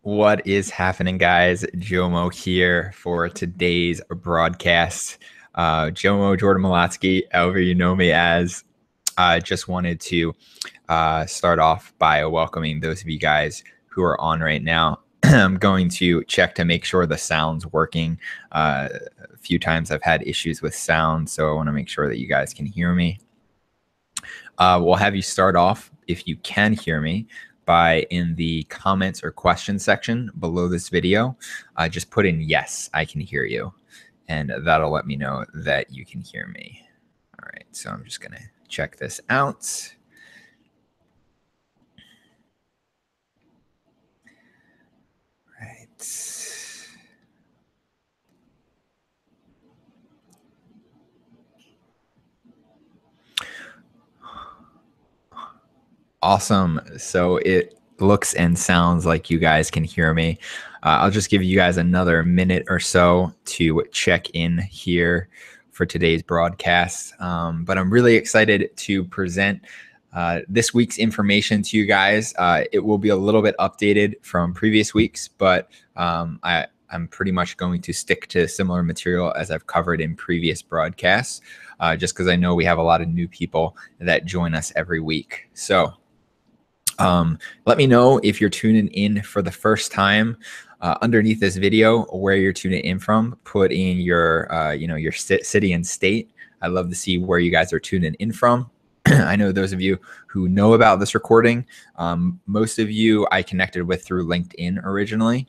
What is happening, guys? Jomo here for today's broadcast. Jomo Jordan Malatsky, however you know me as. I just wanted to start off by welcoming those of you guys who are on right now. I'm going to check to make sure the sound's working. A few times I've had issues with sound, so I want to make sure that you guys can hear me. We'll have you start off, if you can hear me, by in the comments or questions section below this video, just put in yes, I can hear you. And that'll let me know that you can hear me. All right, so I'm just gonna check this out. Right. Awesome. So it looks and sounds like you guys can hear me. I'll just give you guys another minute or so to check in here for today's broadcast. But I'm really excited to present this week's information to you guys. It will be a little bit updated from previous weeks, but I'm pretty much going to stick to similar material as I've covered in previous broadcasts, just because I know we have a lot of new people that join us every week. So let me know if you're tuning in for the first time. Underneath this video, where you're tuning in from, put in your, your city and state. I'd love to see where you guys are tuning in from. I know those of you who know about this recording, most of you I connected with through LinkedIn originally.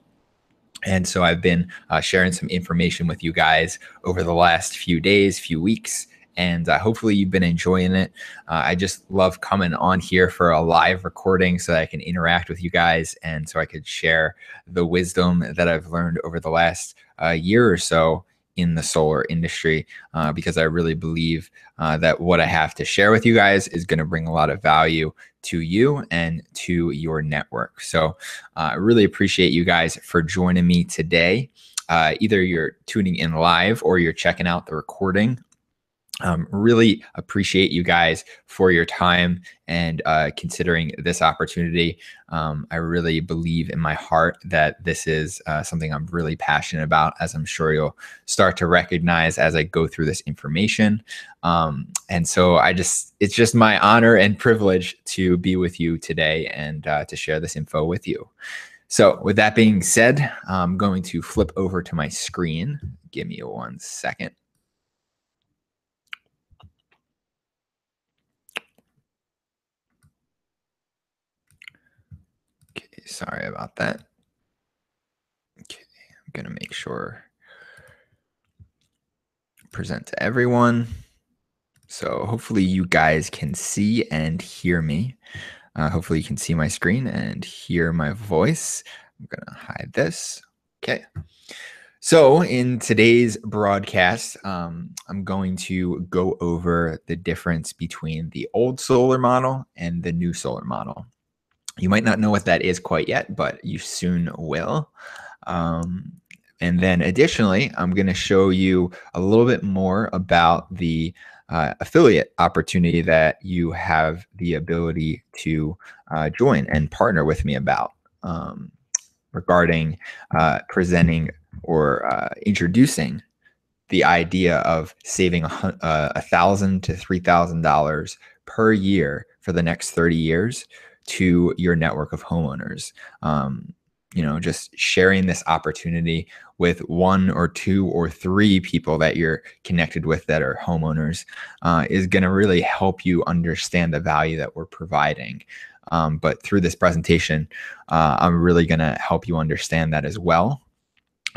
And so I've been sharing some information with you guys over the last few days, few weeks. And hopefully you've been enjoying it. I just love coming on here for a live recording so that I can interact with you guys and so I could share the wisdom that I've learned over the last year or so in the solar industry, because I really believe that what I have to share with you guys is going to bring a lot of value to you and to your network. So I really appreciate you guys for joining me today. Either you're tuning in live or you're checking out the recording. Really appreciate you guys for your time and considering this opportunity. I really believe in my heart that this is something I'm really passionate about, as I'm sure you'll start to recognize as I go through this information. And so it's just my honor and privilege to be with you today and to share this info with you. So with that being said, I'm going to flip over to my screen. Give me 1 second. Sorry about that. Okay, I'm going to make sure present to everyone. So hopefully you guys can see and hear me. Hopefully you can see my screen and hear my voice. I'm going to hide this. Okay. So in today's broadcast, I'm going to go over the difference between the old solar model and the new solar model. You might not know what that is quite yet, but you soon will. And then additionally, I'm going to show you a little bit more about the affiliate opportunity that you have the ability to join and partner with me about, regarding presenting or introducing the idea of saving $1,000 to $3,000 per year for the next 30 years to your network of homeowners. Just sharing this opportunity with 1 or 2 or 3 people that you're connected with that are homeowners is going to really help you understand the value that we're providing. But through this presentation, I'm really going to help you understand that as well,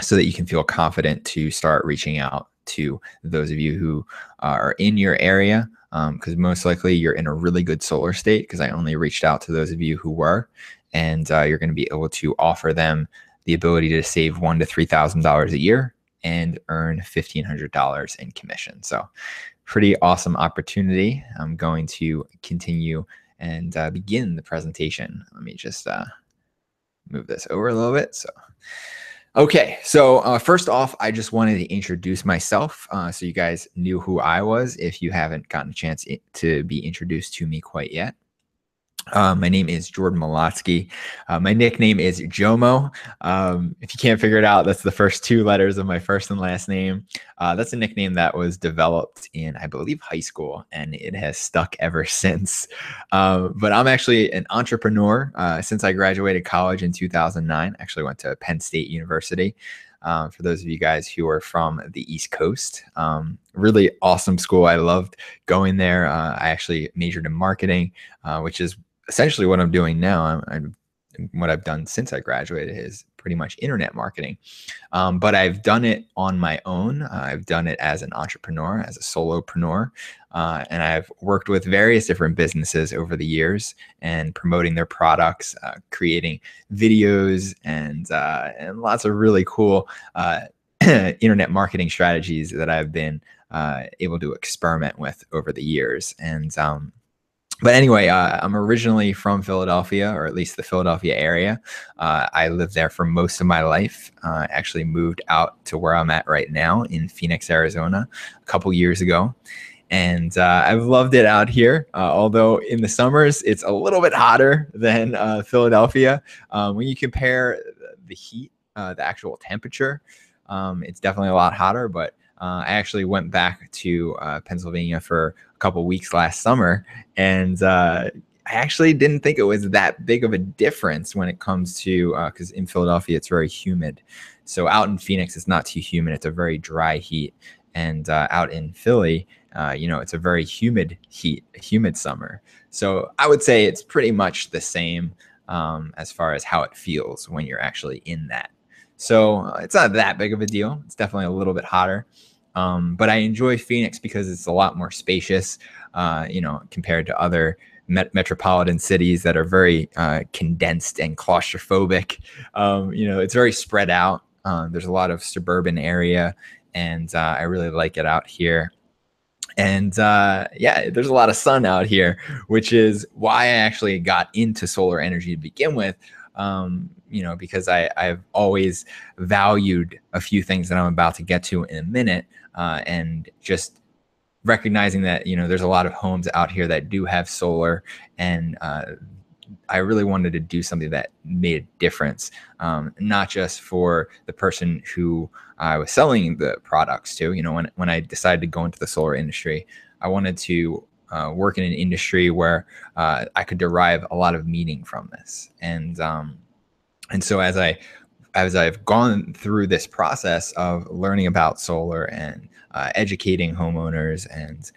so that you can feel confident to start reaching out to those of you who are in your area, because most likely you're in a really good solar state, because I only reached out to those of you who were, and you're going to be able to offer them the ability to save $1,000 to $3,000 a year and earn $1,500 in commission. So pretty awesome opportunity. I'm going to continue and begin the presentation. Let me just move this over a little bit. Okay, so first off, I just wanted to introduce myself so you guys knew who I was if you haven't gotten a chance to be introduced to me quite yet. My name is Jordan Malotsky. My nickname is Jomo. If you can't figure it out, that's the first two letters of my first and last name. That's a nickname that was developed in, I believe, high school, and it has stuck ever since. But I'm actually an entrepreneur. Since I graduated college in 2009, actually went to Penn State University. For those of you guys who are from the East Coast, really awesome school. I loved going there. I actually majored in marketing, which is essentially what I'm doing now. What I've done since I graduated is pretty much internet marketing. But I've done it on my own. I've done it as an entrepreneur, as a solopreneur. And I've worked with various different businesses over the years and promoting their products, creating videos, and lots of really cool internet marketing strategies that I've been able to experiment with over the years. And but anyway, I'm originally from Philadelphia, or at least the Philadelphia area. I lived there for most of my life. I actually moved out to where I'm at right now in Phoenix, Arizona, a couple years ago. And I've loved it out here, although in the summers, it's a little bit hotter than Philadelphia. When you compare the heat, the actual temperature, it's definitely a lot hotter, but I actually went back to Pennsylvania for a couple weeks last summer, and I actually didn't think it was that big of a difference when it comes to, because in Philadelphia, it's very humid. So out in Phoenix, it's not too humid. It's a very dry heat. And out in Philly, it's a very humid heat, a humid summer. So I would say it's pretty much the same as far as how it feels when you're actually in that. So it's not that big of a deal. It's definitely a little bit hotter. But I enjoy Phoenix because it's a lot more spacious, compared to other metropolitan cities that are very condensed and claustrophobic. It's very spread out. There's a lot of suburban area, and I really like it out here. And there's a lot of sun out here, which is why I actually got into solar energy to begin with. Because I've always valued a few things that I'm about to get to in a minute, and just recognizing that, there's a lot of homes out here that do have solar, and I really wanted to do something that made a difference, not just for the person who I was selling the products to. When I decided to go into the solar industry, I wanted to work in an industry where I could derive a lot of meaning from this. And so as I've gone through this process of learning about solar and educating homeowners and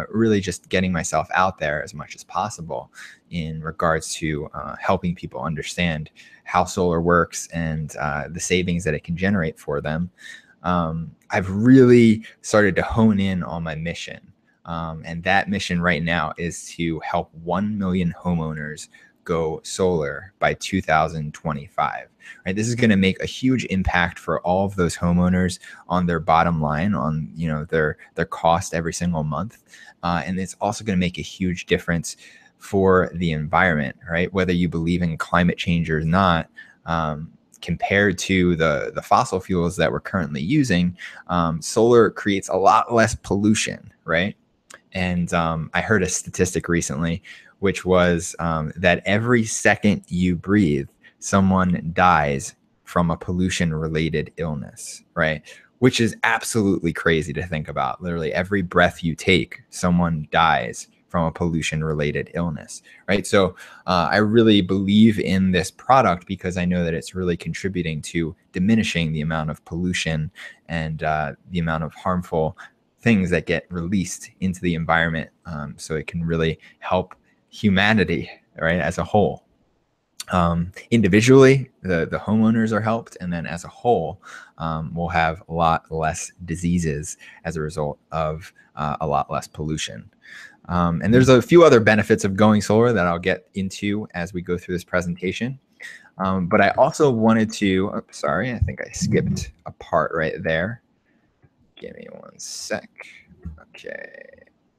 really just getting myself out there as much as possible in regards to helping people understand how solar works and the savings that it can generate for them, I've really started to hone in on my mission. And that mission right now is to help 1 million homeowners go solar by 2025. Right, this is going to make a huge impact for all of those homeowners on their bottom line, on their cost every single month, and it's also going to make a huge difference for the environment. Right, whether you believe in climate change or not, compared to the fossil fuels that we're currently using, solar creates a lot less pollution. Right, and I heard a statistic recently, which was that every second you breathe, someone dies from a pollution-related illness, right? Which is absolutely crazy to think about. Literally, every breath you take, someone dies from a pollution-related illness, right? So I really believe in this product because I know that it's really contributing to diminishing the amount of pollution and the amount of harmful things that get released into the environment, so it can really help humanity, right, as a whole. Individually, the homeowners are helped, and then as a whole, we'll have a lot less diseases as a result of a lot less pollution. And there's a few other benefits of going solar that I'll get into as we go through this presentation. But I also wanted to, sorry, I think I skipped a part right there. Give me one sec. Okay.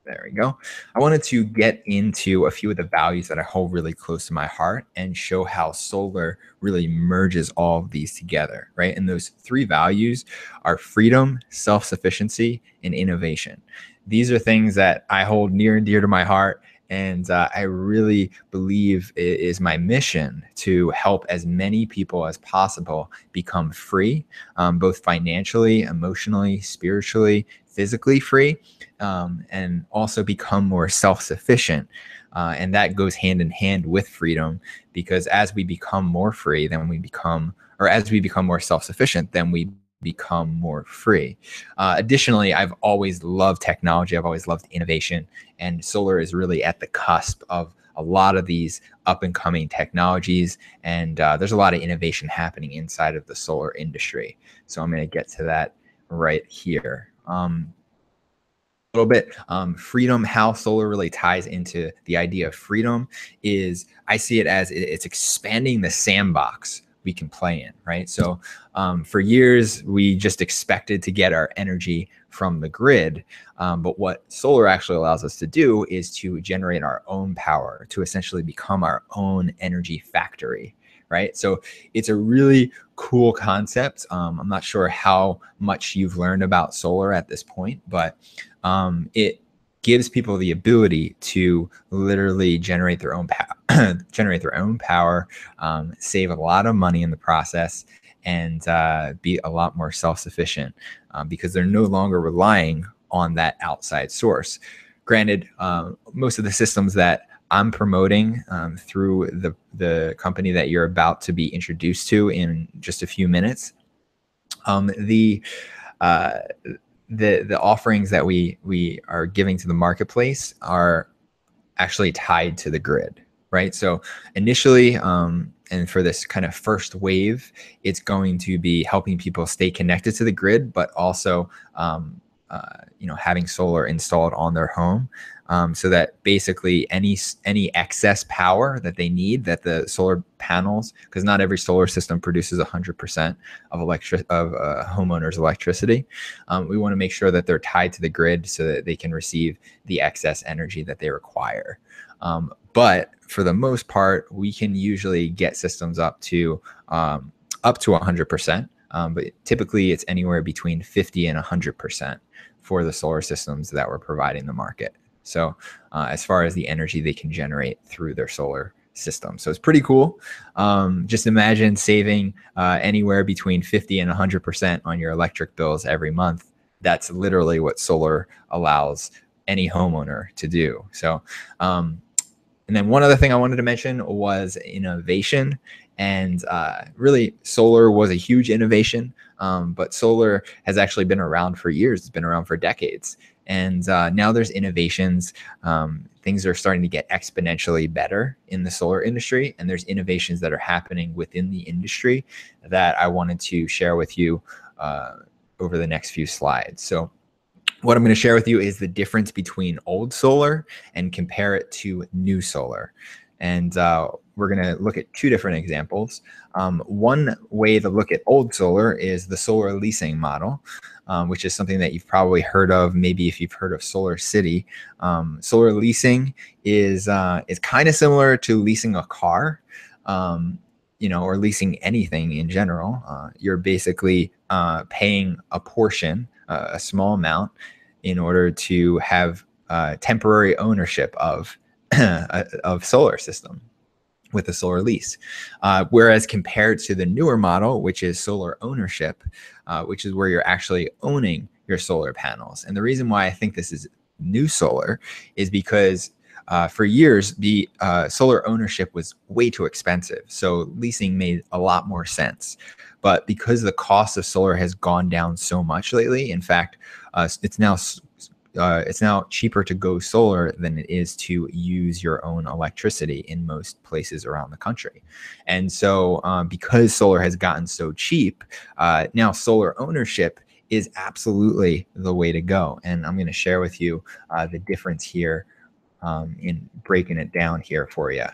There we go. I wanted to get into a few of the values that I hold really close to my heart and show how solar really merges all of these together, right? And those three values are freedom, self-sufficiency, and innovation. These are things that I hold near and dear to my heart, And I really believe it is my mission to help as many people as possible become free, both financially, emotionally, spiritually, physically free, and also become more self-sufficient. And that goes hand in hand with freedom, because as we become more free, then we become, or as we become more self-sufficient, then we become more free. Additionally, I've always loved technology. I've always loved innovation, and solar is really at the cusp of a lot of these up and coming technologies. And there's a lot of innovation happening inside of the solar industry. So I'm going to get to that right here. A little bit freedom, how solar really ties into the idea of freedom is, I see it as it's expanding the sandbox we can play in, right? So for years we just expected to get our energy from the grid, but what solar actually allows us to do is to generate our own power, to essentially become our own energy factory, right? So it's a really cool concept. I'm not sure how much you've learned about solar at this point, but it gives people the ability to literally generate their own power, save a lot of money in the process, and be a lot more self-sufficient, because they're no longer relying on that outside source. Granted, most of the systems that I'm promoting through the company that you're about to be introduced to in just a few minutes, the offerings that we are giving to the marketplace are actually tied to the grid, right? So initially, and for this kind of first wave, it's going to be helping people stay connected to the grid, but also having solar installed on their home, so that basically any excess power that they need, that the solar panels, because not every solar system produces 100% of a homeowner's electricity. We want to make sure that they're tied to the grid so that they can receive the excess energy that they require. But for the most part, we can usually get systems up to 100%. But typically it's anywhere between 50 and 100% for the solar systems that we're providing the market. So as far as the energy they can generate through their solar system. So it's pretty cool. Just imagine saving anywhere between 50 and 100% on your electric bills every month. That's literally what solar allows any homeowner to do. So, and then one other thing I wanted to mention was innovation. And really, solar was a huge innovation, but solar has actually been around for years. It's been around for decades. And now there's innovations. Things are starting to get exponentially better in the solar industry. And there's innovations that are happening within the industry that I wanted to share with you over the next few slides. So what I'm going to share with you is the difference between old solar and compare it to new solar. And we're going to look at two different examples. One way to look at old solar is the solar leasing model, which is something that you've probably heard of. Maybe if you've heard of Solar City. Solar leasing is kind of similar to leasing a car, or leasing anything in general. You're basically paying a portion, a small amount, in order to have temporary ownership of solar system with a solar lease. Whereas compared to the newer model, which is solar ownership, which is where you're actually owning your solar panels. And the reason why I think this is new solar is because for years, the solar ownership was way too expensive. So leasing made a lot more sense. But because the cost of solar has gone down so much lately, in fact, it's now cheaper to go solar than it is to use your own electricity in most places around the country. And so because solar has gotten so cheap, now solar ownership is absolutely the way to go. And I'm going to share with you the difference here in breaking it down here for you.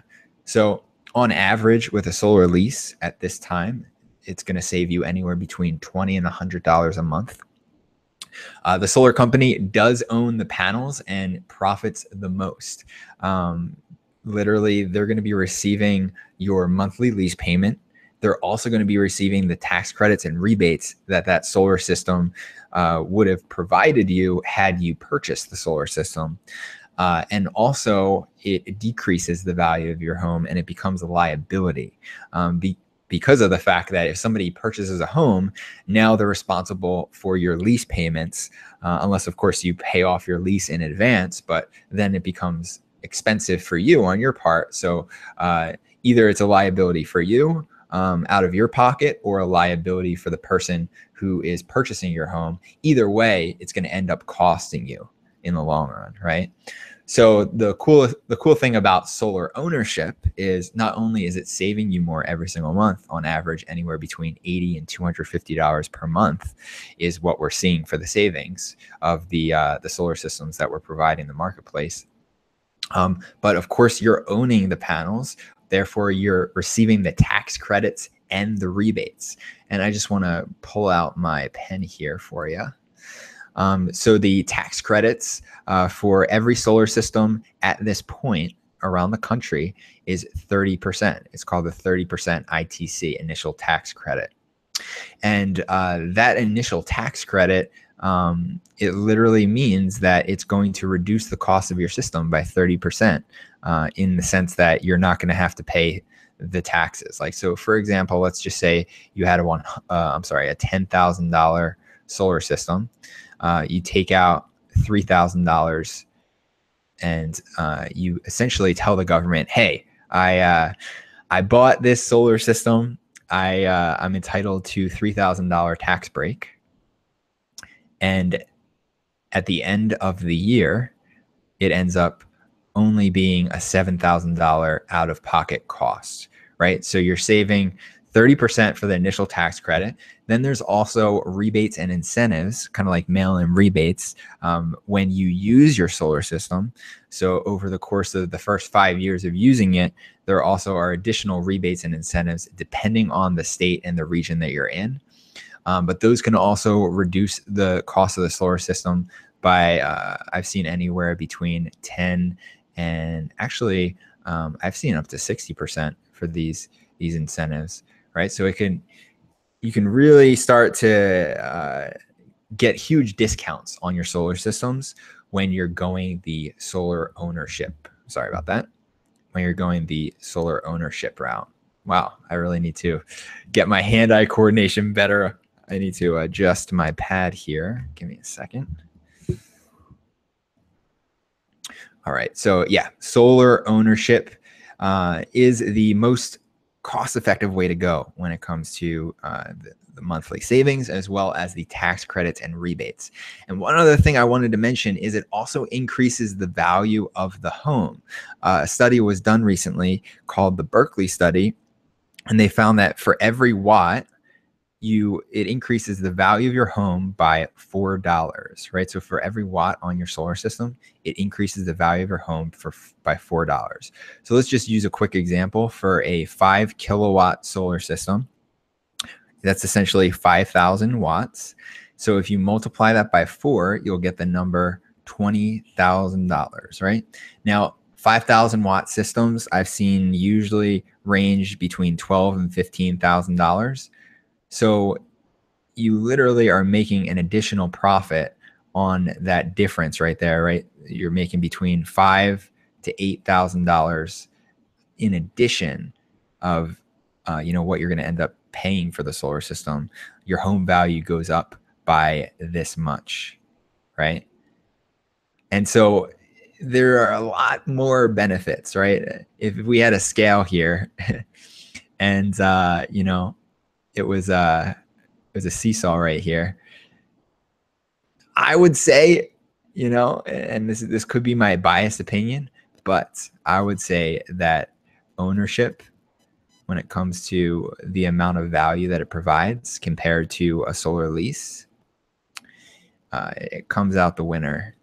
So on average, with a solar lease at this time, it's going to save you anywhere between $20 and $100 a month. The solar company does own the panels and profits the most. Literally, they're going to be receiving your monthly lease payment. They're also going to be receiving the tax credits and rebates that solar system would have provided you had you purchased the solar system. And also it decreases the value of your home and it becomes a liability. Because of the fact that if somebody purchases a home, now they're responsible for your lease payments, unless of course you pay off your lease in advance, but then it becomes expensive for you on your part. So either it's a liability for you out of your pocket or a liability for the person who is purchasing your home. Either way, it's going to end up costing you in the long run, right? So the cool thing about solar ownership is not only is it saving you more every single month, on average anywhere between $80 and $250 per month is what we're seeing for the savings of the solar systems that we're providing in the marketplace. But of course, you're owning the panels, therefore you're receiving the tax credits and the rebates. And I just want to pull out my pen here for you. So the tax credits for every solar system at this point around the country is 30%. It's called the 30% ITC, initial tax credit. And that initial tax credit, it literally means that it's going to reduce the cost of your system by 30% in the sense that you're not going to have to pay the taxes. Like, so for example, let's just say you had a $10,000 solar system. You take out $3,000 and you essentially tell the government, hey, I bought this solar system. I'm entitled to $3,000 tax break. And at the end of the year, it ends up only being a $7,000 out of pocket cost, right? So you're saving 30% for the initial tax credit. Then there's also rebates and incentives, kind of like mail-in rebates, when you use your solar system. So over the course of the first 5 years of using it, there also are additional rebates and incentives depending on the state and the region that you're in. But those can also reduce the cost of the solar system by, I've seen anywhere between 10 and actually, I've seen up to 60% for these incentives, right? So you can really start to get huge discounts on your solar systems when you're going the solar ownership. Sorry about that. When you're going the solar ownership route. Wow, I really need to get my hand-eye coordination better. I need to adjust my pad here. Give me a second. All right. So yeah, solar ownership is the most cost-effective way to go when it comes to the monthly savings, as well as the tax credits and rebates. And one other thing I wanted to mention is it also increases the value of the home. A study was done recently called the Berkeley study, and they found that for every watt, it increases the value of your home by $4, right? So for every watt on your solar system, it increases the value of your home by $4. So let's just use a quick example for a 5 kilowatt solar system. That's essentially 5,000 watts. So if you multiply that by 4, you'll get the number $20,000, right? Now, 5,000 watt systems I've seen usually range between $12,000 and $15,000. So you literally are making an additional profit on that difference right there, right? You're making between $5,000 to $8,000 in addition of what you're going to end up paying for the solar system. Your home value goes up by this much, right? And so there are a lot more benefits, right? If we had a scale here and it was a seesaw right here, I would say, and this could be my biased opinion, but I would say that ownership, when it comes to the amount of value that it provides compared to a solar lease, it comes out the winner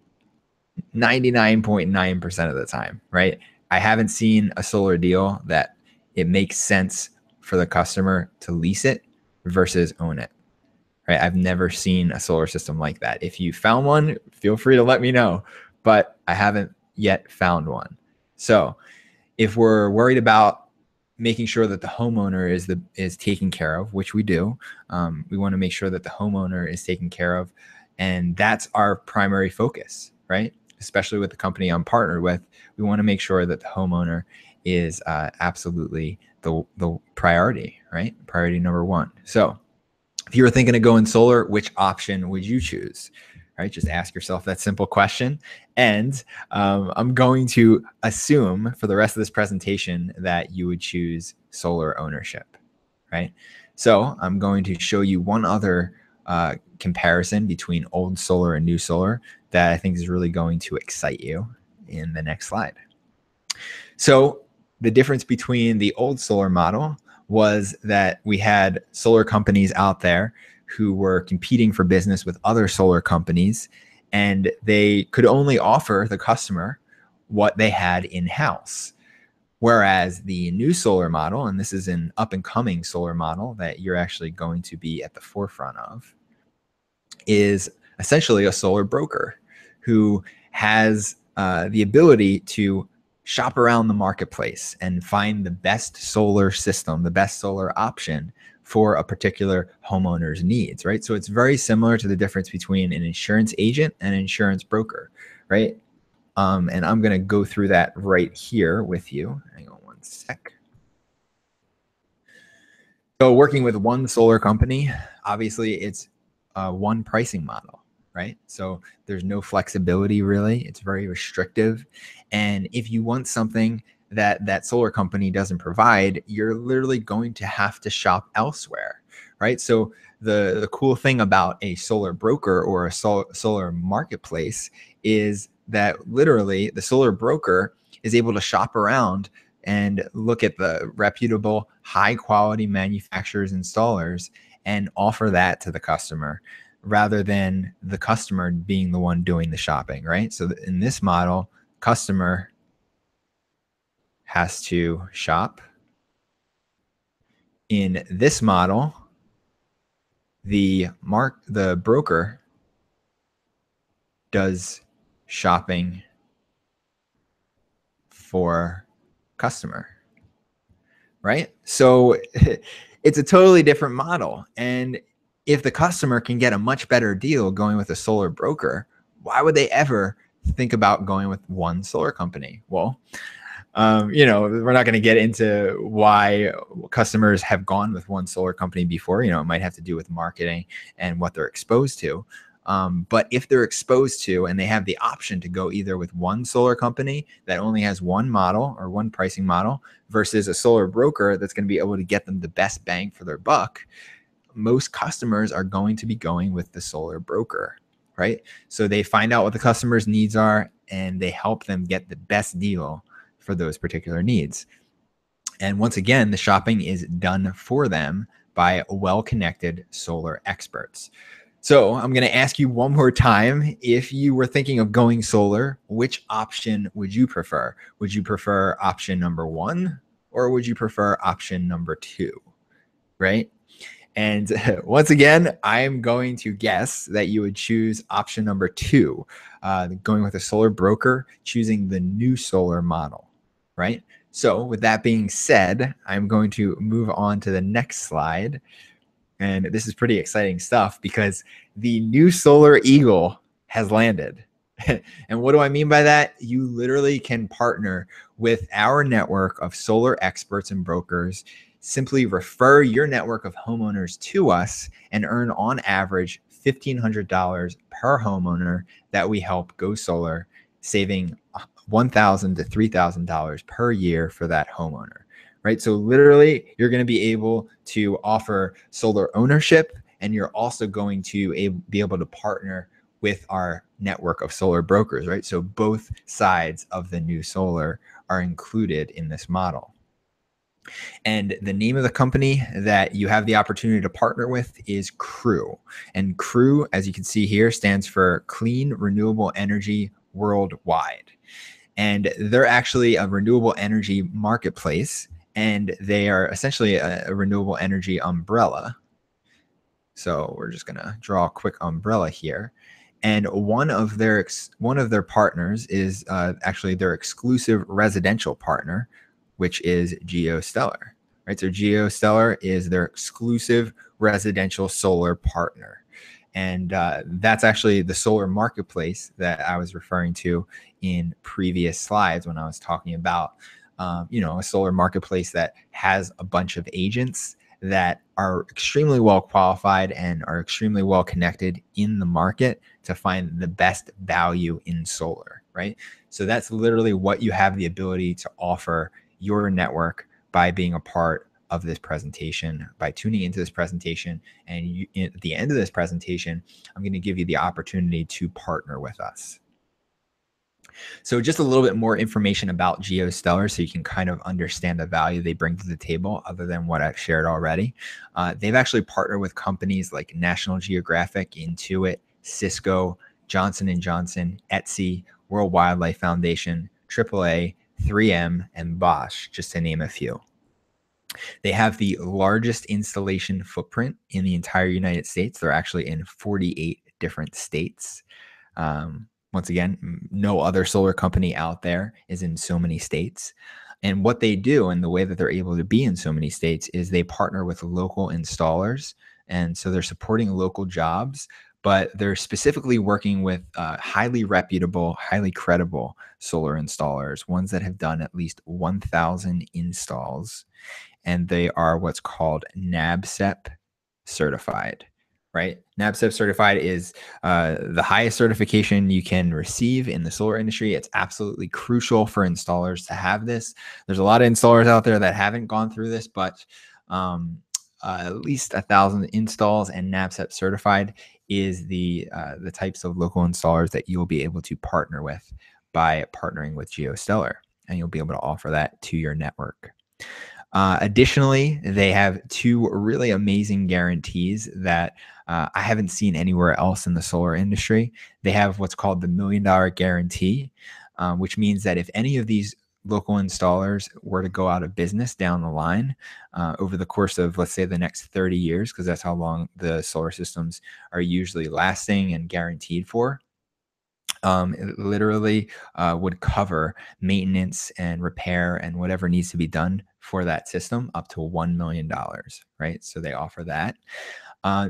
99.9% of the time, right? I haven't seen a solar deal that it makes sense for the customer to lease it versus own it, right? I've never seen a solar system like that. If you found one, feel free to let me know, but I haven't yet found one. So if we're worried about making sure that the homeowner is taken care of, which we do, we want to make sure that the homeowner is taken care of, and that's our primary focus, right? especially with the company I'm partnered with, we want to make sure that the homeowner is absolutely the priority, right? Priority number one. So if you were thinking of going solar, which option would you choose? Right? Just ask yourself that simple question. And I'm going to assume for the rest of this presentation that you would choose solar ownership, right? So I'm going to show you one other comparison between old solar and new solar that I think is really going to excite you in the next slide. So the difference between the old solar model was that we had solar companies out there who were competing for business with other solar companies, and they could only offer the customer what they had in-house. Whereas the new solar model, and this is an up and coming solar model that you're actually going to be at the forefront of, is essentially a solar broker who has the ability to shop around the marketplace and find the best solar system, the best solar option for a particular homeowner's needs, right? So it's very similar to the difference between an insurance agent and an insurance broker, right? And I'm going to go through that right here with you. Hang on one sec. So working with one solar company, obviously it's one pricing model, right? So there's no flexibility really. It's very restrictive. And if you want something that solar company doesn't provide, you're literally going to have to shop elsewhere, right? So the cool thing about a solar broker or a solar marketplace is that literally the solar broker is able to shop around and look at the reputable, high quality manufacturers, installers, and offer that to the customer rather than the customer being the one doing the shopping, right? So in this model, customer has to shop. In this model, the broker does shopping for customer, right? So it's a totally different model. And if the customer can get a much better deal going with a solar broker, why would they ever think about going with one solar company? Well, we're not going to get into why customers have gone with one solar company before. It might have to do with marketing and what they're exposed to. But if they're exposed to and they have the option to go either with one solar company that only has one model or one pricing model versus a solar broker that's going to be able to get them the best bang for their buck, most customers are going to be going with the solar broker, right? So they find out what the customer's needs are and they help them get the best deal for those particular needs. And once again, the shopping is done for them by well-connected solar experts. So I'm going to ask you one more time, if you were thinking of going solar, which option would you prefer? Would you prefer option number one, or would you prefer option number two, right? And once again, I'm going to guess that you would choose option number two, going with a solar broker, choosing the new solar model, right? So with that being said, I'm going to move on to the next slide. And this is pretty exciting stuff because the new Solar Eagle has landed. And what do I mean by that? You literally can partner with our network of solar experts and brokers. Simply refer your network of homeowners to us and earn on average $1,500 per homeowner that we help go solar, saving $1,000 to $3,000 per year for that homeowner. Right. So literally, you're going to be able to offer solar ownership, and you're also going to be able to partner with our network of solar brokers. Right. So both sides of the new solar are included in this model. And the name of the company that you have the opportunity to partner with is Crew. And Crew, as you can see here, stands for Clean Renewable Energy Worldwide. And they're actually a renewable energy marketplace. And they are essentially a renewable energy umbrella. So we're just going to draw a quick umbrella here. And one of their partners is actually their exclusive residential partner, which is GeoStellar. Right? So GeoStellar is their exclusive residential solar partner. And that's actually the solar marketplace that I was referring to in previous slides when I was talking about, a solar marketplace that has a bunch of agents that are extremely well qualified and are extremely well connected in the market to find the best value in solar, right? So that's literally what you have the ability to offer your network by being a part of this presentation, by tuning into this presentation. And at the end of this presentation, I'm going to give you the opportunity to partner with us. So just a little bit more information about GeoStellar so you can kind of understand the value they bring to the table other than what I've shared already. They've actually partnered with companies like National Geographic, Intuit, Cisco, Johnson & Johnson, Etsy, World Wildlife Foundation, AAA, 3M, and Bosch, just to name a few. They have the largest installation footprint in the entire United States. They're actually in 48 different states. Once again, no other solar company out there is in so many states. And what they do and the way that they're able to be in so many states is they partner with local installers. And so they're supporting local jobs, but they're specifically working with highly reputable, highly credible solar installers, ones that have done at least 1,000 installs. And they are what's called NABCEP certified, right? NABCEP certified is the highest certification you can receive in the solar industry. It's absolutely crucial for installers to have this. There's a lot of installers out there that haven't gone through this, but at least 1,000 installs and NABCEP certified is the types of local installers that you'll be able to partner with by partnering with GeoStellar, and you'll be able to offer that to your network. Additionally, they have two really amazing guarantees that I haven't seen anywhere else in the solar industry. They have what's called the $1 million guarantee, which means that if any of these local installers were to go out of business down the line over the course of, let's say, the next 30 years, because that's how long the solar systems are usually lasting and guaranteed for, it literally would cover maintenance and repair and whatever needs to be done for that system up to $1 million, right? So they offer that.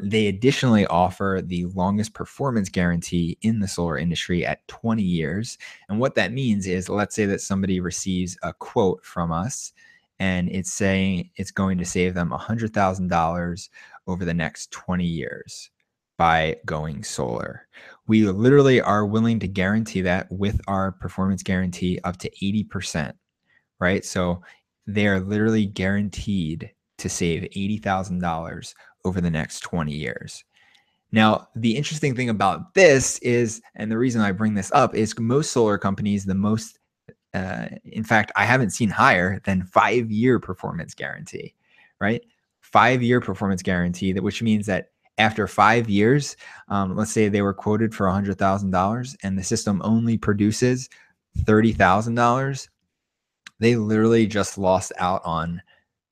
They additionally offer the longest performance guarantee in the solar industry at 20 years. And what that means is, let's say that somebody receives a quote from us and it's saying it's going to save them $100,000 over the next 20 years by going solar. We literally are willing to guarantee that with our performance guarantee up to 80%, right? So they're literally guaranteed to save $80,000 over the next 20 years. Now, the interesting thing about this is, and the reason I bring this up is most solar companies, in fact, I haven't seen higher than 5-year performance guarantee, right? 5-year performance guarantee, which means that after 5 years, let's say they were quoted for $100,000 and the system only produces $30,000, they literally just lost out on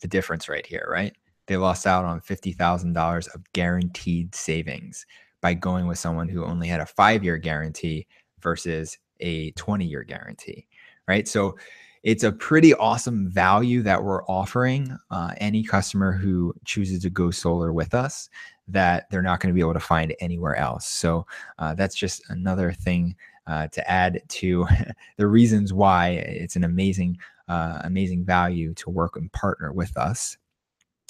the difference right here, right? They lost out on $50,000 of guaranteed savings by going with someone who only had a 5-year guarantee versus a 20-year guarantee, right? So it's a pretty awesome value that we're offering any customer who chooses to go solar with us that they're not going to be able to find anywhere else. So that's just another thing to add to the reasons why it's an amazing value to work and partner with us.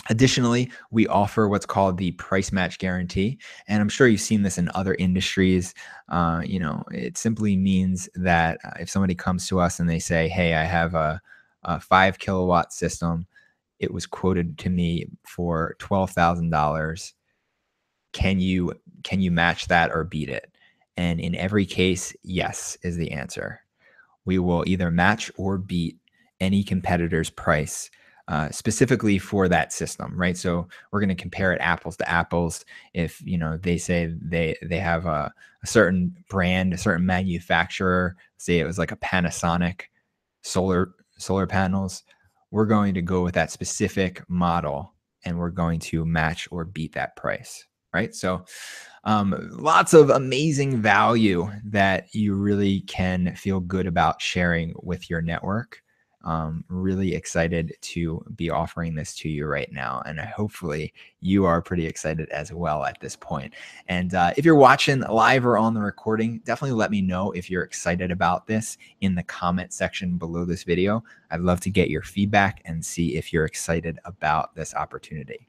Additionally, we offer what's called the price match guarantee. And I'm sure you've seen this in other industries. It simply means that if somebody comes to us and they say, hey, I have a 5 kilowatt system, it was quoted to me for $12,000. Can you match that or beat it? And in every case, yes is the answer. We will either match or beat any competitor's price specifically for that system, right? So we're going to compare it apples to apples. If they say they have a certain brand, a certain manufacturer, say it was like a Panasonic solar panels, we're going to go with that specific model and we're going to match or beat that price, right? So lots of amazing value that you really can feel good about sharing with your network. Really excited to be offering this to you right now. And hopefully you are pretty excited as well at this point. And if you're watching live or on the recording, definitely let me know if you're excited about this in the comment section below this video. I'd love to get your feedback and see if you're excited about this opportunity.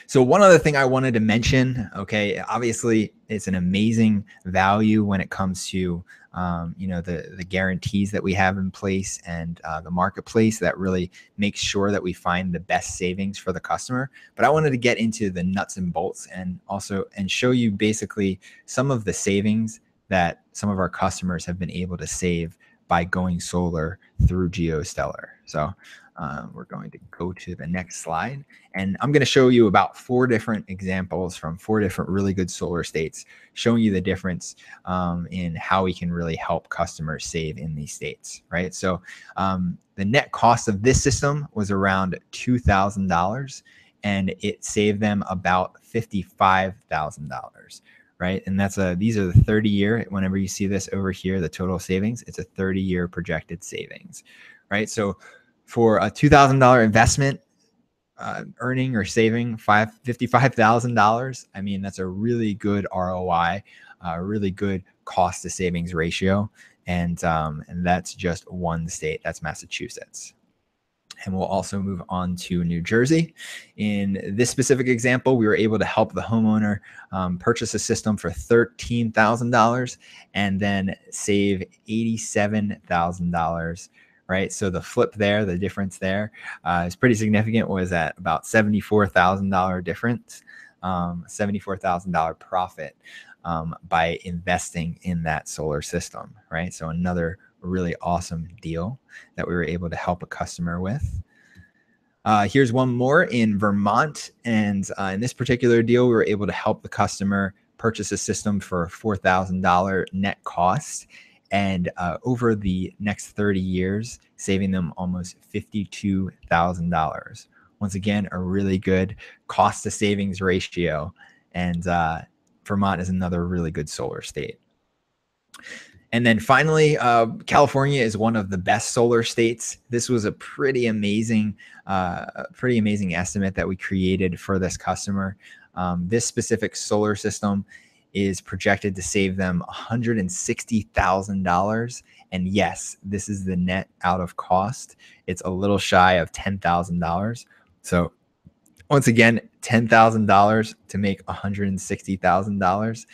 So one other thing I wanted to mention, okay, obviously it's an amazing value when it comes to, the guarantees that we have in place and the marketplace that really makes sure that we find the best savings for the customer. But I wanted to get into the nuts and bolts and show you basically some of the savings that some of our customers have been able to save by going solar through GeoStellar. So we're going to go to the next slide, and I'm going to show you about 4 different examples from 4 different really good solar states, showing you the difference in how we can really help customers save in these states, right? So the net cost of this system was around $2,000, and it saved them about $55,000. Right. And these are the 30-year. Whenever you see this over here, the total savings, it's a 30-year projected savings. Right. So for a $2,000 investment, earning or saving $55,000, I mean, that's a really good ROI, a really good cost to savings ratio. And that's just one state. That's Massachusetts. And we'll also move on to New Jersey. In this specific example, we were able to help the homeowner purchase a system for $13,000 and then save $87,000. Right. So the flip there, the difference there is pretty significant, was at about $74,000 difference, $74,000 profit by investing in that solar system. Right. So another really awesome deal that we were able to help a customer with. Here's one more in Vermont. And in this particular deal, we were able to help the customer purchase a system for $4,000 net cost. And over the next 30 years, saving them almost $52,000. Once again, a really good cost to savings ratio. And Vermont is another really good solar state. And then finally, California is one of the best solar states. This was a pretty amazing estimate that we created for this customer. This specific solar system is projected to save them $160,000. And yes, this is the net out of cost. It's a little shy of $10,000. So once again, $10,000 to make $160,000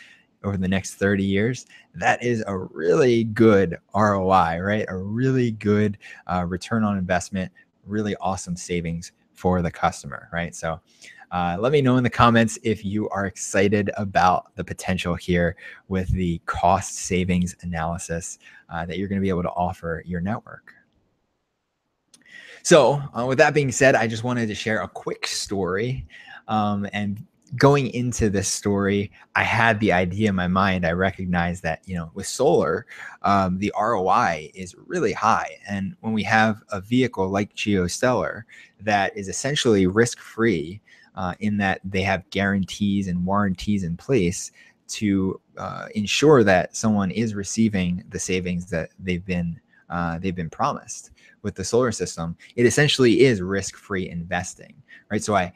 over the next 30 years. That is a really good ROI, right? A really good return on investment, really awesome savings for the customer, right? So let me know in the comments if you are excited about the potential here with the cost savings analysis that you're going to be able to offer your network. So with that being said, I just wanted to share a quick story. And going into this story, I had the idea in my mind. I recognized that, with solar, the ROI is really high. And when we have a vehicle like GeoStellar that is essentially risk-free, in that they have guarantees and warranties in place to ensure that someone is receiving the savings that they've been promised with the solar system, it essentially is risk-free investing, right? So I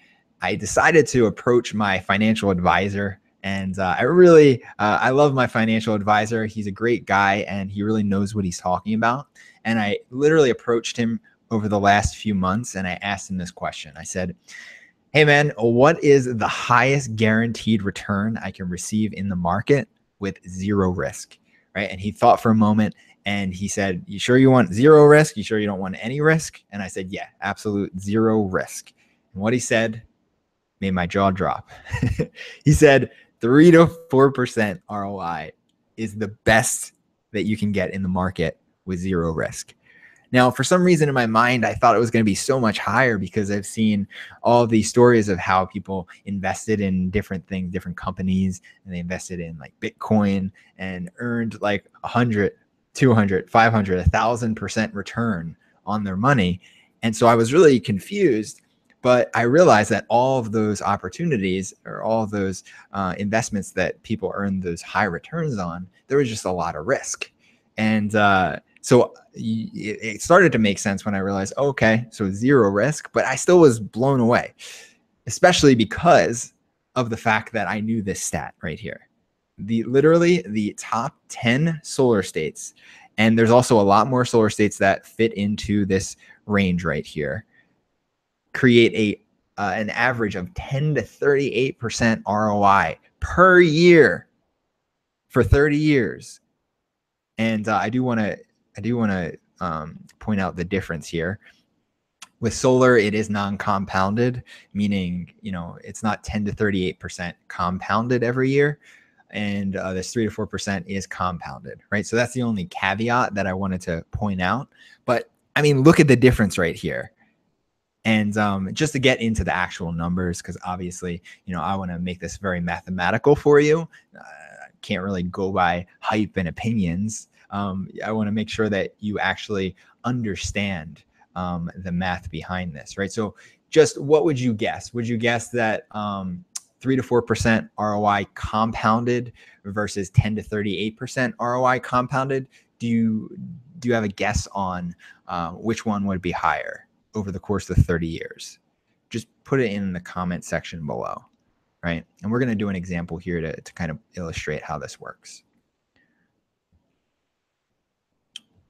decided to approach my financial advisor, and I love my financial advisor. He's a great guy, and he really knows what he's talking about. And I literally approached him over the last few months, and I asked him this question. I said, "Hey man, what is the highest guaranteed return I can receive in the market with zero risk?" Right? And he thought for a moment, and he said, "You sure you want zero risk? You sure you don't want any risk?" And I said, "Yeah, absolute zero risk." And what he said made my jaw drop. He said 3 to 4% ROI is the best that you can get in the market with zero risk. Now, for some reason in my mind, I thought it was going to be so much higher because I've seen all these stories of how people invested in different things, different companies, and they invested in like Bitcoin and earned like 100, 200, 500, 1,000% return on their money. And so I was really confused, but I realized that all of those opportunities or all of those investments that people earn those high returns on, there was just a lot of risk. And So it started to make sense when I realized, okay, so zero risk, but I still was blown away, especially because of the fact that I knew this stat right here. Literally the top 10 solar states, and there's also a lot more solar states that fit into this range right here, create an average of 10 to 38% ROI per year for 30 years. And I do want to point out the difference here. With solar, it is non-compounded, meaning, it's not 10 to 38% compounded every year. And this 3 to 4% is compounded, right? So that's the only caveat that I wanted to point out. But I mean, look at the difference right here. And just to get into the actual numbers, because obviously, I want to make this very mathematical for you. Can't really go by hype and opinions. I want to make sure that you actually understand the math behind this, right? So just what would you guess? Would you guess that 3 to 4% ROI compounded versus 10 to 38% ROI compounded? Do you have a guess on which one would be higher over the course of 30 years? Just put it in the comment section below, right? And we're going to do an example here to kind of illustrate how this works.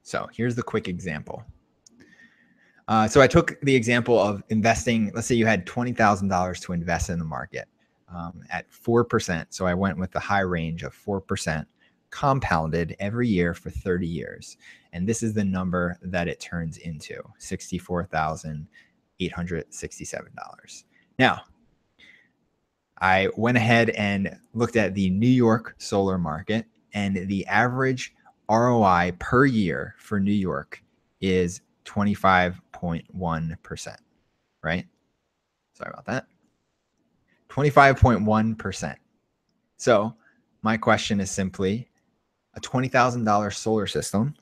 So here's the quick example. So I took the example of investing. Let's say you had $20,000 to invest in the market at 4%. So I went with the high range of 4% compounded every year for 30 years. And this is the number that it turns into, $64,867. Now, I went ahead and looked at the New York solar market, and the average ROI per year for New York is 25.1%, right? Sorry about that. 25.1%. So my question is simply a $20,000 solar system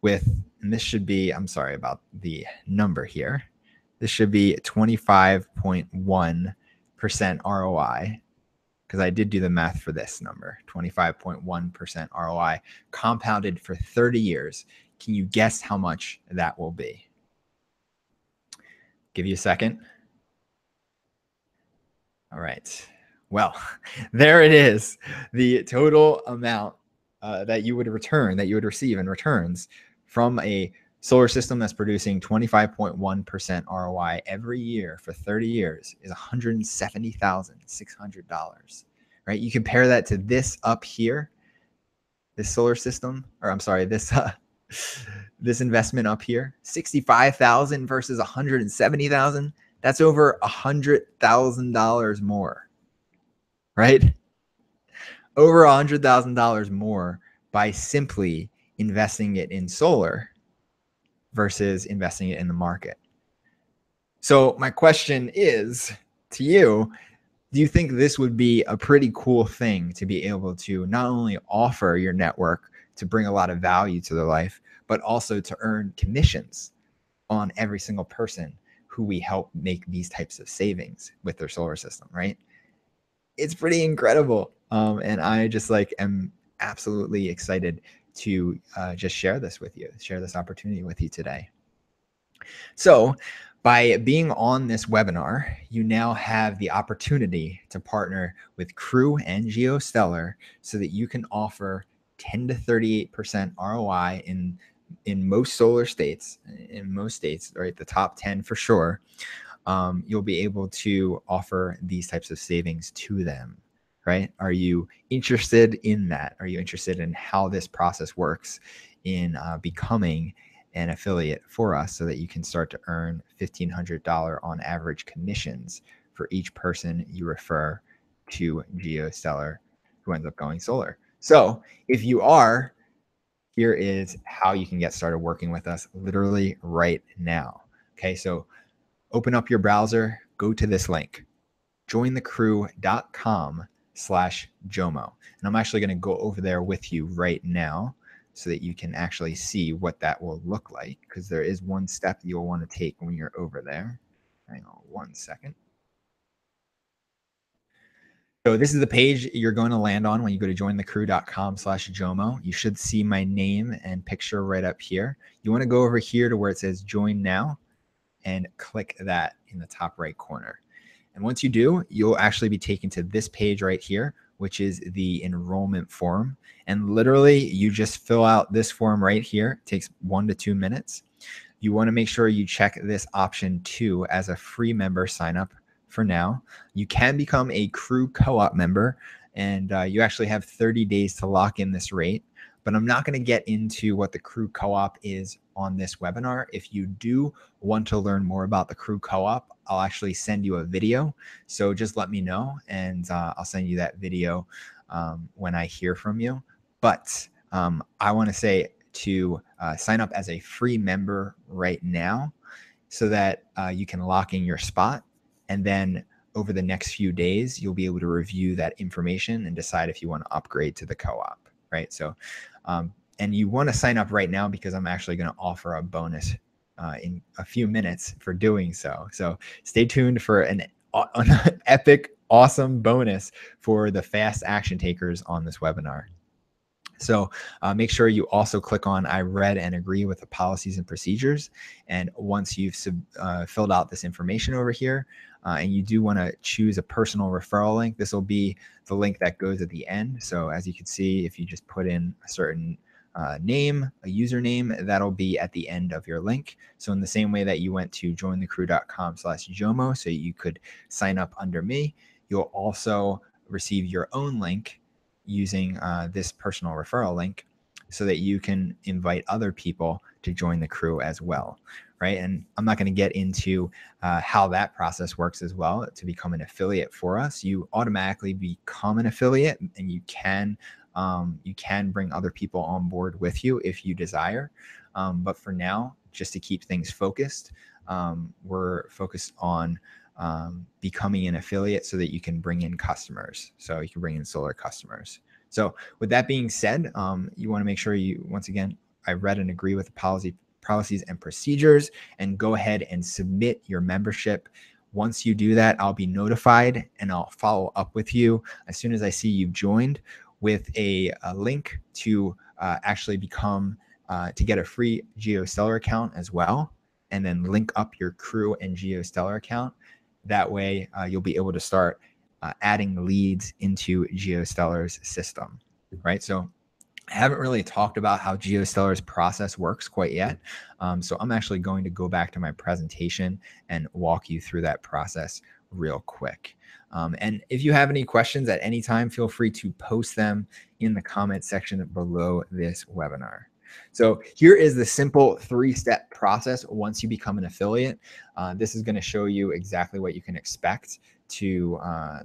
with, and this should be, I'm sorry about the number here. This should be 25.1% ROI, because I did do the math for this number, 25.1% ROI compounded for 30 years. Can you guess how much that will be? Give you a second. All right. Well, there it is. The total amount that you would receive in returns from a solar system that's producing 25.1% ROI every year for 30 years is $170,600, right? You compare that to this up here, this solar system, or I'm sorry, this this investment up here, 65,000 versus 170,000. That's over $100,000 more, right? Over $100,000 more by simply investing it in solar versus investing it in the market. So my question is to you, do you think this would be a pretty cool thing to be able to not only offer your network to bring a lot of value to their life, but also to earn commissions on every single person who we help make these types of savings with their solar system, right? It's pretty incredible. And I just am absolutely excited to just share this with you, share this opportunity with you today. So by being on this webinar, you now have the opportunity to partner with Crew and GeoStellar so that you can offer 10 to 38% ROI in most solar states, right? The top 10 for sure. You'll be able to offer these types of savings to them, right? Are you interested in that? Are you interested in how this process works in becoming an affiliate for us so that you can start to earn $1,500 on average commissions for each person you refer to GeoStellar who ends up going solar? So if you are, here is how you can get started working with us literally right now. Okay, so open up your browser, go to this link, jointhecrew.com/Jomo. And I'm actually going to go over there with you right now so that you can actually see what that will look like, because there is one step you'll want to take when you're over there. Hang on one second. So this is the page you're going to land on when you go to jointhecrew.com/Jomo. You should see my name and picture right up here. You want to go over here to where it says join now and click that in the top right corner. And once you do, you'll actually be taken to this page right here, which is the enrollment form. And literally you just fill out this form right here. It takes 1 to 2 minutes. You want to make sure you check this option 2 as a free member sign up for now. You can become a Crew Co-op member, and you actually have 30 days to lock in this rate. But I'm not going to get into what the Crew Co-op is on this webinar. If you do want to learn more about the Crew Co-op, I'll actually send you a video. So just let me know, and I'll send you that video when I hear from you. But I want to say to sign up as a free member right now so that you can lock in your spot. And then over the next few days, you'll be able to review that information and decide if you want to upgrade to the co-op, right? So, and you want to sign up right now because I'm actually going to offer a bonus in a few minutes for doing so. So stay tuned for an epic, awesome bonus for the fast action takers on this webinar. So make sure you also click on I read and agree with the policies and procedures. And once you've filled out this information over here, and you do want to choose a personal referral link, this will be the link that goes at the end. So as you can see, if you just put in a certain name, a username, that'll be at the end of your link. So in the same way that you went to jointhecrew.com/Jomo, so you could sign up under me, you'll also receive your own link using this personal referral link so that you can invite other people to join the crew as well, right? And I'm not going to get into how that process works as well. To become an affiliate for us, you automatically become an affiliate, and you can bring other people on board with you if you desire. But for now, just to keep things focused, we're focused on becoming an affiliate so that you can bring in customers. So you can bring in solar customers. So with that being said, you want to make sure you, once again, I read and agree with the policies and procedures, and go ahead and submit your membership. Once you do that, I'll be notified and I'll follow up with you as soon as I see you've joined with a link to actually become, to get a free GeoStellar account as well, and then link up your Crew and GeoStellar account. That way you'll be able to start adding leads into GeoStellar's system, right? So I haven't really talked about how GeoStellar's process works quite yet. So I'm actually going to go back to my presentation and walk you through that process real quick. And if you have any questions at any time, feel free to post them in the comment section below this webinar. So here is the simple 3-step process once you become an affiliate. This is going to show you exactly what you can expect to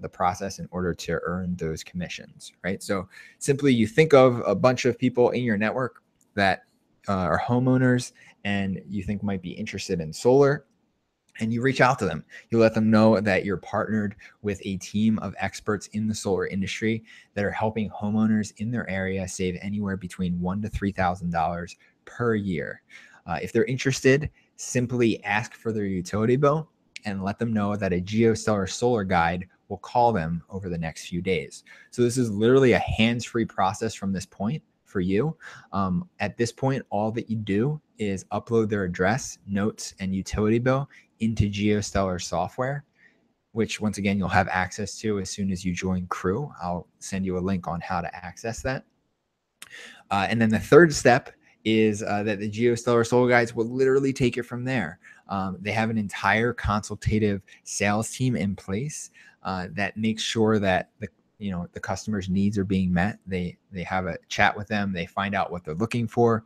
the process in order to earn those commissions, right? So simply you think of a bunch of people in your network that are homeowners and you think might be interested in solar, and you reach out to them. You let them know that you're partnered with a team of experts in the solar industry that are helping homeowners in their area save anywhere between $1,000 to $3,000 per year. If they're interested, simply ask for their utility bill and let them know that a GeoStellar solar guide will call them over the next few days. So this is literally a hands-free process from this point for you. At this point, all that you do is upload their address, notes, and utility bill into GeoStellar software, which once again, you'll have access to as soon as you join Crew. I'll send you a link on how to access that. And then the third step is that the GeoStellar solar guides will literally take it from there. They have an entire consultative sales team in place that makes sure that the customer's needs are being met. They have a chat with them. They find out what they're looking for.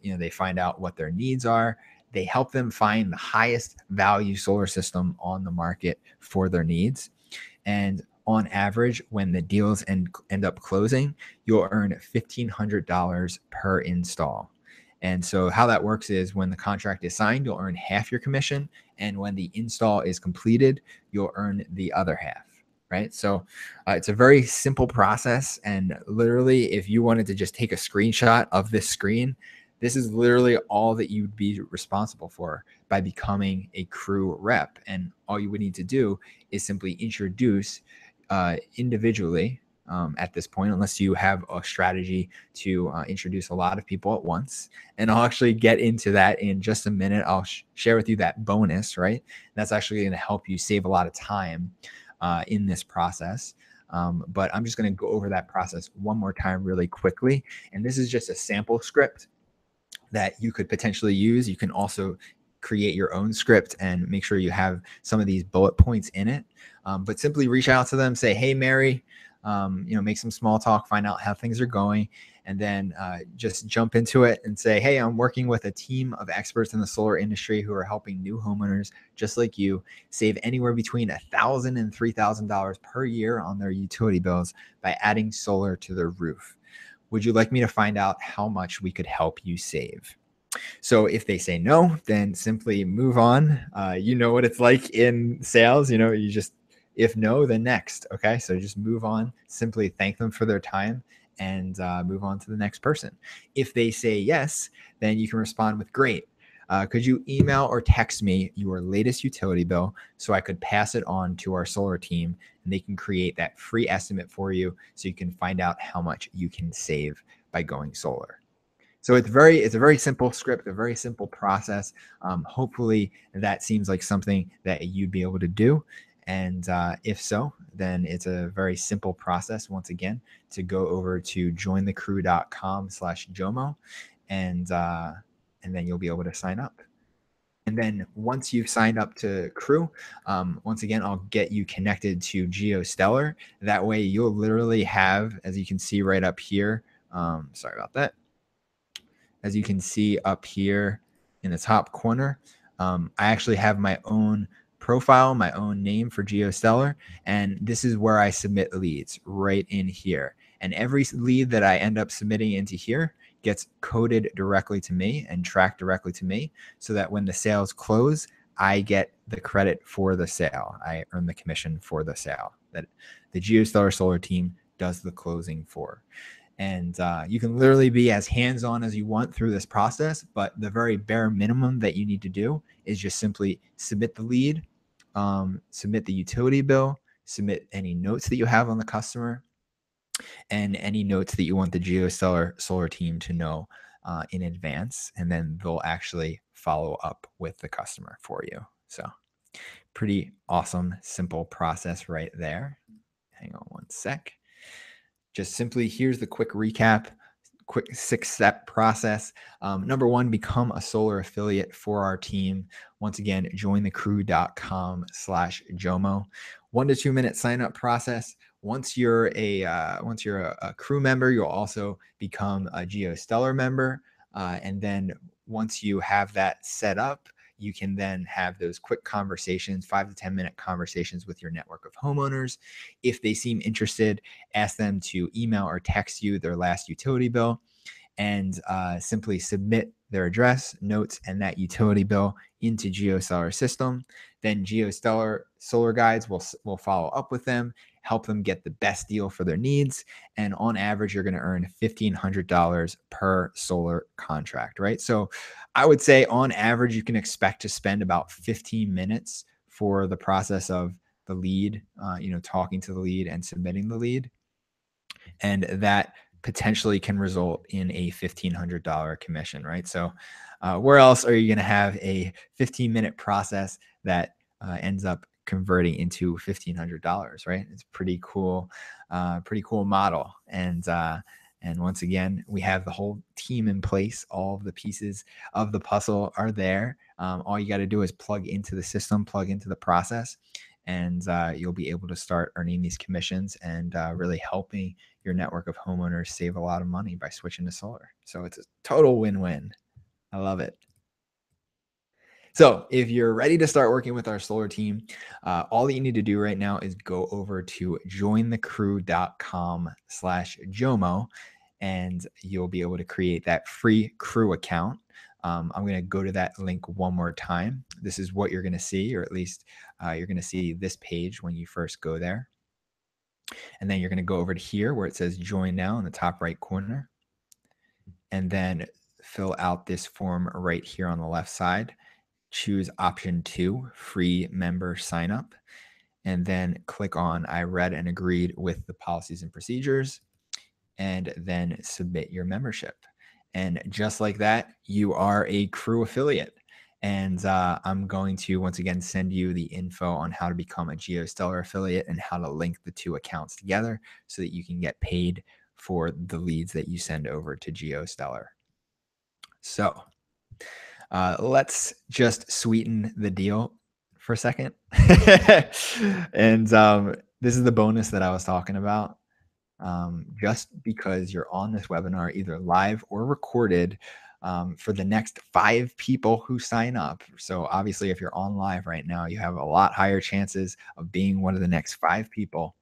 They find out what their needs are. They help them find the highest value solar system on the market for their needs. And on average, when the deals end up closing, you'll earn $1,500 per install. And so how that works is when the contract is signed, you'll earn half your commission. And when the install is completed, you'll earn the other half, right? So it's a very simple process. And literally, if you wanted to just take a screenshot of this screen, this is literally all that you'd be responsible for by becoming a Crew rep. And all you would need to do is simply introduce individually at this point, unless you have a strategy to introduce a lot of people at once. And I'll actually get into that in just a minute. I'll share with you that bonus, right? That's actually going to help you save a lot of time in this process. But I'm just going to go over that process one more time really quickly. And this is just a sample script that you could potentially use. You can also create your own script and make sure you have some of these bullet points in it. But simply reach out to them, say, hey, Mary, make some small talk, find out how things are going, and then just jump into it and say, hey, I'm working with a team of experts in the solar industry who are helping new homeowners just like you save anywhere between $1,000 and $3,000 per year on their utility bills by adding solar to their roof. Would you like me to find out how much we could help you save? So if they say no, then simply move on. You know what it's like in sales. You just, if no, then next. Okay. So just move on. Simply thank them for their time and move on to the next person. If they say yes, then you can respond with great. Could you email or text me your latest utility bill so I could pass it on to our solar team and they can create that free estimate for you so you can find out how much you can save by going solar. So it's a very simple script, a very simple process. Hopefully that seems like something that you'd be able to do. And if so, then it's a very simple process, once again, to go over to jointhecrew.com/Jomo and then you'll be able to sign up. And then once you've signed up to Crew, once again, I'll get you connected to GeoStellar. That way you'll literally have, as you can see right up here, sorry about that. As you can see up here in the top corner, I actually have my own profile, my own name for GeoStellar, and this is where I submit leads right in here. And every lead that I end up submitting into here gets coded directly to me and tracked directly to me so that when the sales close, I get the credit for the sale. I earn the commission for the sale that the GeoStellar Solar team does the closing for. And you can literally be as hands-on as you want through this process, but the very bare minimum that you need to do is just simply submit the lead, submit the utility bill, submit any notes that you have on the customer, and any notes that you want the GeoStellar Solar team to know in advance, and then they'll actually follow up with the customer for you. So pretty awesome, simple process right there. Hang on one sec. Just simply, here's the quick recap, quick 6-step process. Number one, become a solar affiliate for our team. Once again, jointhecrew.com/Jomo. 1 to 2 minute sign up process. Once you're a crew member, you'll also become a GeoStellar member. And then once you have that set up, you can then have those quick conversations, 5 to 10 minute conversations with your network of homeowners. If they seem interested, ask them to email or text you their last utility bill and simply submit their address, notes, and that utility bill into GeoStellar system. Then GeoStellar Solar Guides will follow up with them, help them get the best deal for their needs. And on average, you're going to earn $1,500 per solar contract, right? So I would say on average, you can expect to spend about 15 minutes for the process of the lead, talking to the lead and submitting the lead. And that potentially can result in a $1,500 commission, right? So where else are you going to have a 15-minute process that ends up converting into $1,500, right? It's pretty cool model. And once again, we have the whole team in place. All of the pieces of the puzzle are there. All you got to do is plug into the system, plug into the process, and you'll be able to start earning these commissions and really helping your network of homeowners save a lot of money by switching to solar. So it's a total win-win. I love it. So if you're ready to start working with our solar team, all that you need to do right now is go over to jointhecrew.com/Jomo, and you'll be able to create that free Crew account. I'm going to go to that link one more time. This is what you're going to see, or at least you're going to see this page when you first go there. And then you're going to go over to here where it says join now in the top right corner. And then fill out this form right here on the left side. Choose option 2, free member sign up. and then click on I read and agreed with the policies and procedures, and then submit your membership. And just like that, you are a Crew affiliate. And I'm going to once again send you the info on how to become a GeoStellar affiliate and how to link the two accounts together so that you can get paid for the leads that you send over to GeoStellar. So let's just sweeten the deal for a second. And this is the bonus that I was talking about. Just because you're on this webinar, either live or recorded, for the next 5 people who sign up. So obviously, if you're on live right now, you have a lot higher chances of being one of the next 5 people.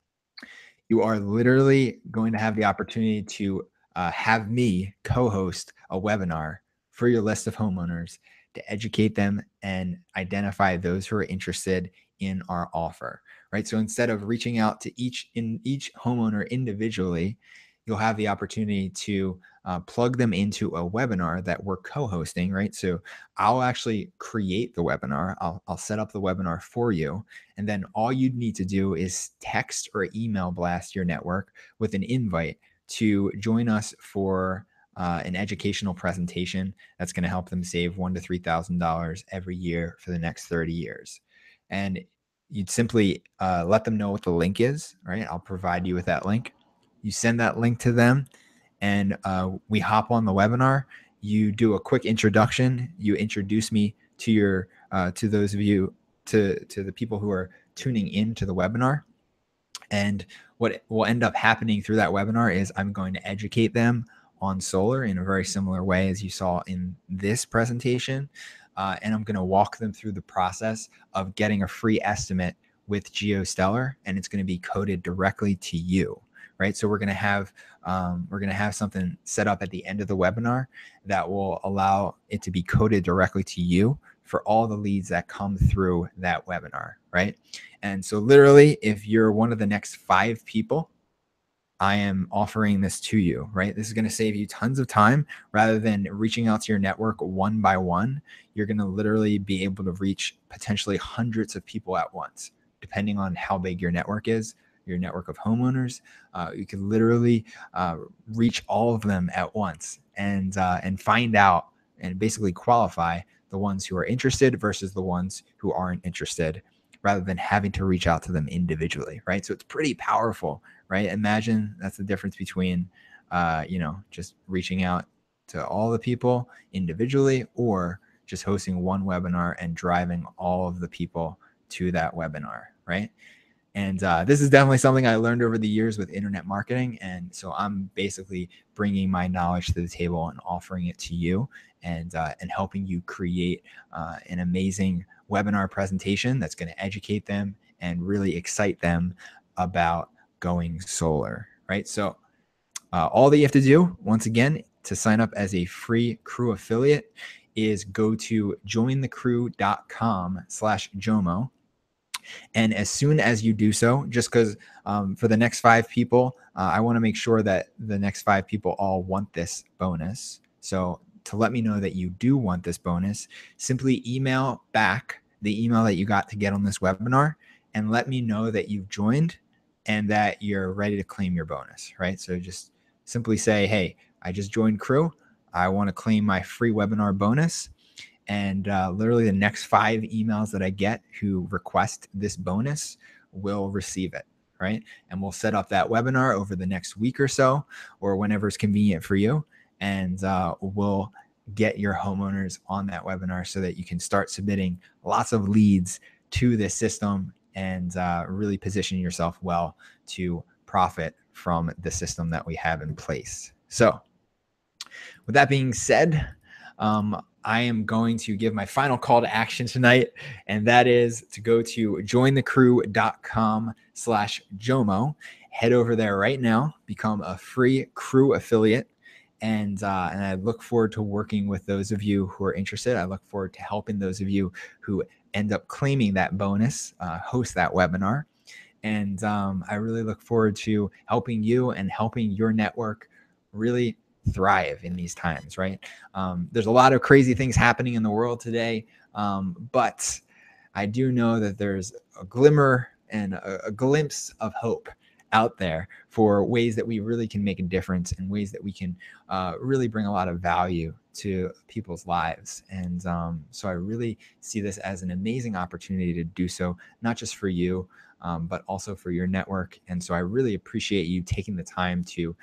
You are literally going to have the opportunity to have me co-host a webinar for your list of homeowners to educate them and identify those who are interested in our offer, right? So instead of reaching out to each homeowner individually, you'll have the opportunity to plug them into a webinar that we're co-hosting, right? So I'll actually create the webinar. I'll set up the webinar for you. And then all you'd need to do is text or email blast your network with an invite to join us for an educational presentation that's going to help them save $1,000 to $3,000 every year for the next 30 years. And you'd simply let them know what the link is, right? I'll provide you with that link. You send that link to them, and we hop on the webinar. You do a quick introduction. You introduce me to your to those of you to the people who are tuning in to the webinar. And what will end up happening through that webinar is I'm going to educate them on solar in a very similar way as you saw in this presentation. And I'm going to walk them through the process of getting a free estimate with GeoStellar, and it's going to be coded directly to you, right? So we're going to have something set up at the end of the webinar that will allow it to be coded directly to you for all the leads that come through that webinar, right? And so literally, if you're one of the next 5 people, I am offering this to you, right? This is going to save you tons of time. Rather than reaching out to your network one by one, you're going to literally be able to reach potentially hundreds of people at once, depending on how big your network is, your network of homeowners. You can literally reach all of them at once and find out and basically qualify the ones who are interested versus the ones who aren't interested, rather than having to reach out to them individually, right? So it's pretty powerful, right? Imagine that's the difference between, just reaching out to all the people individually, or just hosting one webinar and driving all of the people to that webinar, right? And this is definitely something I learned over the years with internet marketing. And so I'm basically bringing my knowledge to the table and offering it to you, and helping you create an amazing webinar presentation that's going to educate them and really excite them about going solar, right? So all that you have to do, once again, to sign up as a free Crew affiliate is go to jointhecrew.com/Jomo. And as soon as you do so, just because for the next 5 people, I want to make sure that the next 5 people all want this bonus. So to let me know that you do want this bonus, simply email back the email that you got to get on this webinar and let me know that you've joined and that you're ready to claim your bonus, right? So just simply say, hey, I just joined Crew. I want to claim my free webinar bonus. And literally the next 5 emails that I get who request this bonus will receive it, right? And we'll set up that webinar over the next week or so, or whenever it's convenient for you. And we'll get your homeowners on that webinar so that you can start submitting lots of leads to this system and really position yourself well to profit from the system that we have in place. So with that being said, I am going to give my final call to action tonight, and that is to go to jointhecrew.com/Jomo. Head over there right now, become a free Crew affiliate, and I look forward to working with those of you who are interested. I look forward to helping those of you who end up claiming that bonus, host that webinar, and I really look forward to helping you and helping your network really thrive in these times, right? There's a lot of crazy things happening in the world today, but I do know that there's a glimmer and a glimpse of hope out there for ways that we really can make a difference and ways that we can really bring a lot of value to people's lives. And so I really see this as an amazing opportunity to do so, not just for you, but also for your network. And so I really appreciate you taking the time to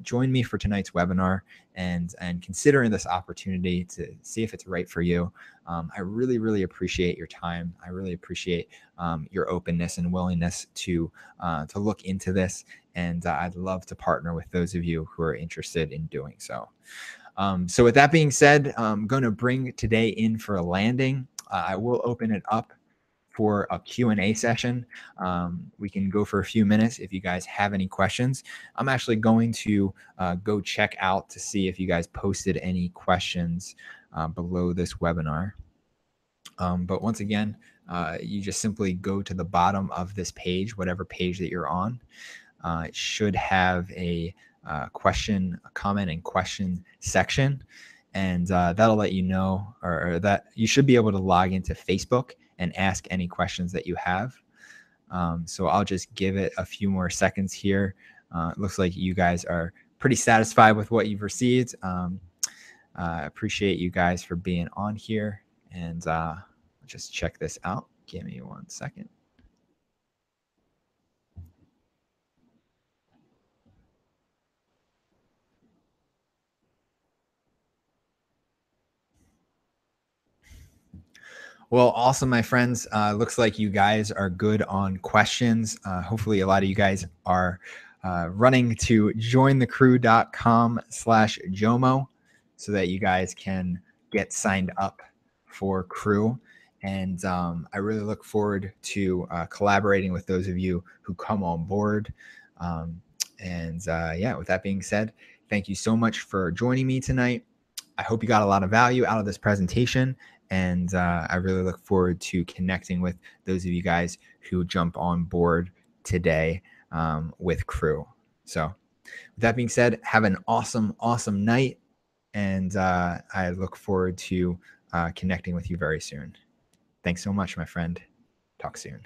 join me for tonight's webinar and considering this opportunity to see if it's right for you. I really, really appreciate your time. I really appreciate your openness and willingness to look into this. And I'd love to partner with those of you who are interested in doing so. So with that being said, I'm going to bring today in for a landing. I will open it up for a Q&A session. We can go for a few minutes if you guys have any questions. I'm actually going to go check out to see if you guys posted any questions below this webinar. But once again, you just simply go to the bottom of this page, whatever page that you're on. It should have a question, a comment and question section. And that'll let you know, or that you should be able to log into Facebook and ask any questions that you have. So I'll just give it a few more seconds here. It looks like you guys are pretty satisfied with what you've received. I appreciate you guys for being on here, and just check this out. Give me 1 second. Well, awesome, my friends. Looks like you guys are good on questions. Hopefully a lot of you guys are running to jointhecrew.com/Jomo so that you guys can get signed up for Crew. And I really look forward to collaborating with those of you who come on board. Yeah, with that being said, thank you so much for joining me tonight. I hope you got a lot of value out of this presentation. And I really look forward to connecting with those of you guys who jump on board today with Crew. So with that being said, have an awesome, awesome night. And I look forward to connecting with you very soon. Thanks so much, my friend. Talk soon.